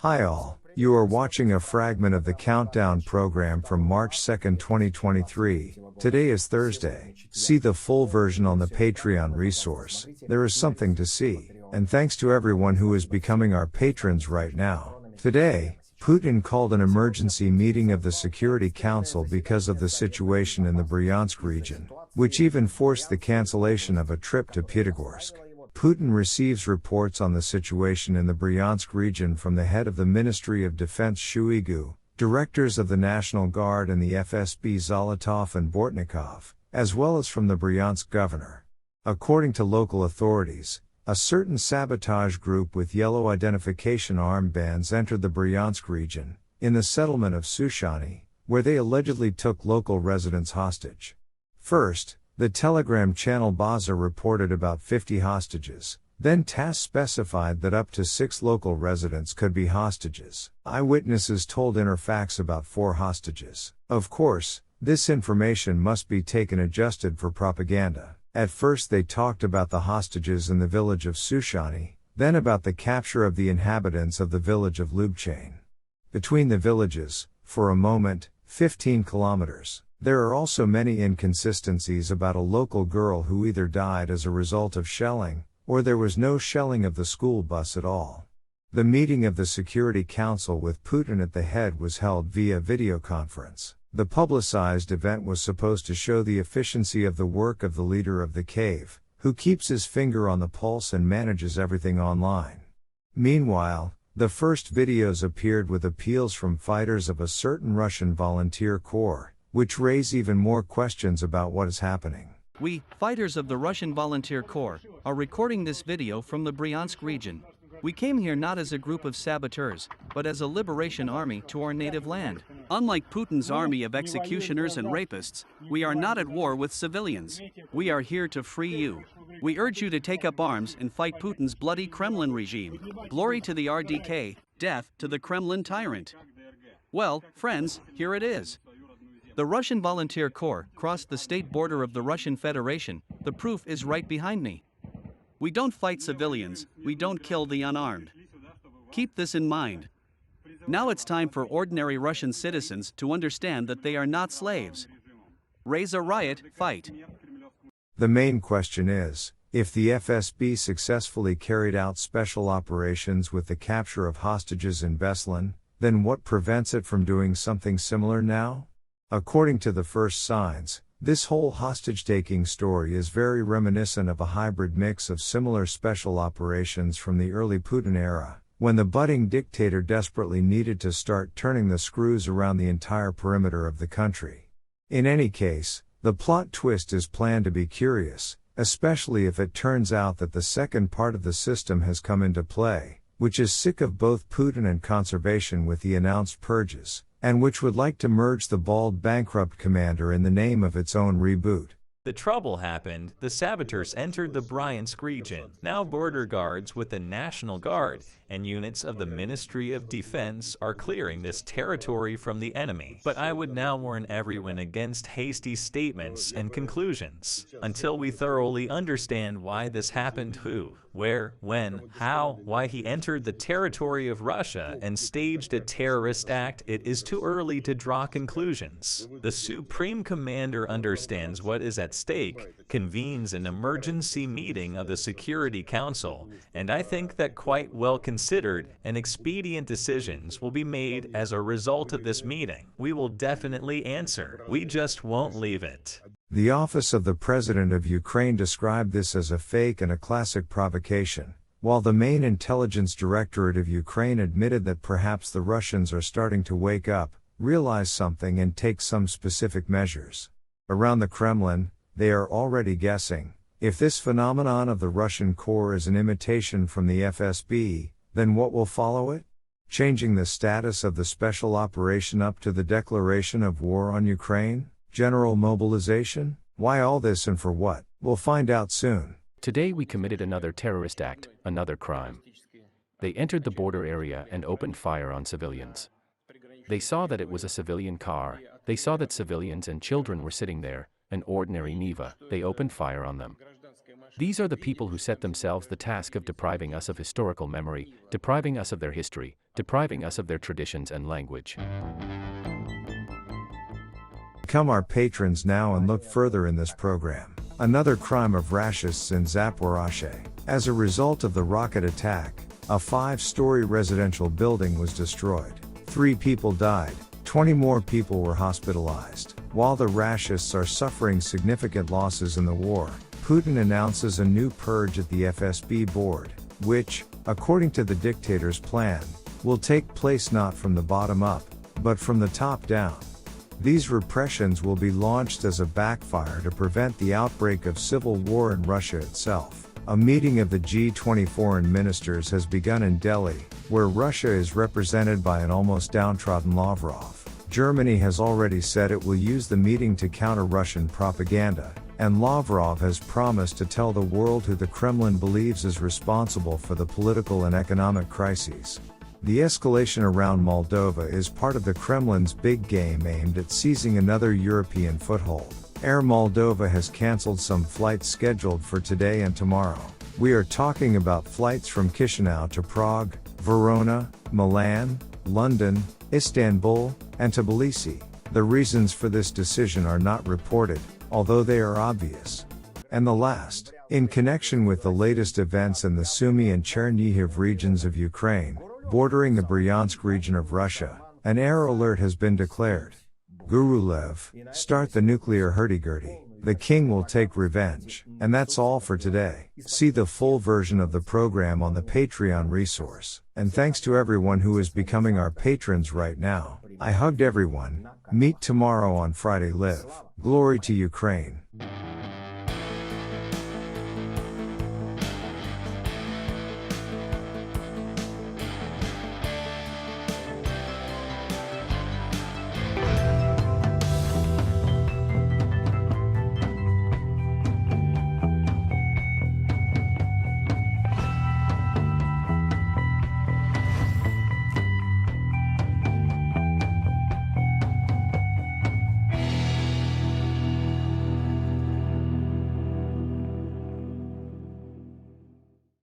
Hi all, you are watching a fragment of the Countdown program from March 2, 2023. Today is Thursday. See the full version on the Patreon resource. There is something to see. And thanks to everyone who is becoming our patrons right now. Today, Putin called an emergency meeting of the Security Council because of the situation in the Bryansk region, which even forced the cancellation of a trip to Pyatigorsk. Putin receives reports on the situation in the Bryansk region from the head of the Ministry of Defense Shoigu, directors of the National Guard and the FSB Zolotov and Bortnikov, as well as from the Bryansk governor. According to local authorities, a certain sabotage group with yellow identification armbands entered the Bryansk region, in the settlement of Sushany, where they allegedly took local residents hostage. First, the Telegram channel Baza reported about 50 hostages, then TASS specified that up to 6 local residents could be hostages. Eyewitnesses told Interfax about 4 hostages. Of course, this information must be taken adjusted for propaganda. At first they talked about the hostages in the village of Sushany, then about the capture of the inhabitants of the village of Lubchain. Between the villages, for a moment, 15 kilometers. There are also many inconsistencies about a local girl who either died as a result of shelling, or there was no shelling of the school bus at all. The meeting of the Security Council with Putin at the head was held via video conference. The publicized event was supposed to show the efficiency of the work of the leader of the cave, who keeps his finger on the pulse and manages everything online. Meanwhile, the first videos appeared with appeals from fighters of a certain Russian volunteer corps, which raise even more questions about what is happening. We, fighters of the Russian Volunteer Corps, are recording this video from the Bryansk region. We came here not as a group of saboteurs, but as a liberation army to our native land. Unlike Putin's army of executioners and rapists, we are not at war with civilians. We are here to free you. We urge you to take up arms and fight Putin's bloody Kremlin regime. Glory to the RDK, death to the Kremlin tyrant. Well, friends, here it is. The Russian Volunteer Corps crossed the state border of the Russian Federation. The proof is right behind me. We don't fight civilians, we don't kill the unarmed. Keep this in mind. Now it's time for ordinary Russian citizens to understand that they are not slaves. Raise a riot, fight. The main question is, if the FSB successfully carried out special operations with the capture of hostages in Beslan, then what prevents it from doing something similar now? According to the first signs, this whole hostage-taking story is very reminiscent of a hybrid mix of similar special operations from the early Putin era, when the budding dictator desperately needed to start turning the screws around the entire perimeter of the country. In any case, the plot twist is planned to be curious, especially if it turns out that the second part of the system has come into play, which is sick of both Putin and conservation with the announced purges, and which would like to merge the bald bankrupt commander in the name of its own reboot. The trouble happened. The saboteurs entered the Bryansk region. Now border guards with the National Guard and units of the Ministry of Defense are clearing this territory from the enemy. But I would now warn everyone against hasty statements and conclusions until we thoroughly understand why this happened, who, where, when, how, why he entered the territory of Russia and staged a terrorist act. It is too early to draw conclusions. The Supreme Commander understands what is at stake, convenes an emergency meeting of the Security Council, and I think that quite well considered and expedient decisions will be made as a result of this meeting. We will definitely answer. We just won't leave it. The office of the President of Ukraine described this as a fake and a classic provocation, while the main intelligence directorate of Ukraine admitted that perhaps the Russians are starting to wake up, realize something and take some specific measures. Around the Kremlin, they are already guessing, if this phenomenon of the Russian core is an imitation from the FSB, then what will follow it? Changing the status of the special operation up to the declaration of war on Ukraine? General mobilization? Why all this and for what? We'll find out soon. Today we committed another terrorist act, another crime. They entered the border area and opened fire on civilians. They saw that it was a civilian car, they saw that civilians and children were sitting there, an ordinary Niva, they opened fire on them. These are the people who set themselves the task of depriving us of historical memory, depriving us of their history, depriving us of their traditions and language. Become our patrons now and look further in this program. Another crime of racists in Zaporizhzhia. As a result of the rocket attack, a 5-story residential building was destroyed. 3 people died, 20 more people were hospitalized. While the racists are suffering significant losses in the war, Putin announces a new purge at the FSB board, which, according to the dictator's plan, will take place not from the bottom up, but from the top down. These repressions will be launched as a backfire to prevent the outbreak of civil war in Russia itself. A meeting of the G20 foreign ministers has begun in Delhi, where Russia is represented by an almost downtrodden Lavrov. Germany has already said it will use the meeting to counter Russian propaganda, and Lavrov has promised to tell the world who the Kremlin believes is responsible for the political and economic crises. The escalation around Moldova is part of the Kremlin's big game aimed at seizing another European foothold. Air Moldova has cancelled some flights scheduled for today and tomorrow. We are talking about flights from Chisinau to Prague, Verona, Milan, London, Istanbul, and Tbilisi. The reasons for this decision are not reported, although they are obvious. And the last, in connection with the latest events in the Sumy and Chernihiv regions of Ukraine, bordering the Bryansk region of Russia, an air alert has been declared. Gurulev, start the nuclear hurdy-gurdy. The king will take revenge. And that's all for today. See the full version of the program on the Patreon resource. And thanks to everyone who is becoming our patrons right now. I hugged everyone. Meet tomorrow on Friday Live. Glory to Ukraine.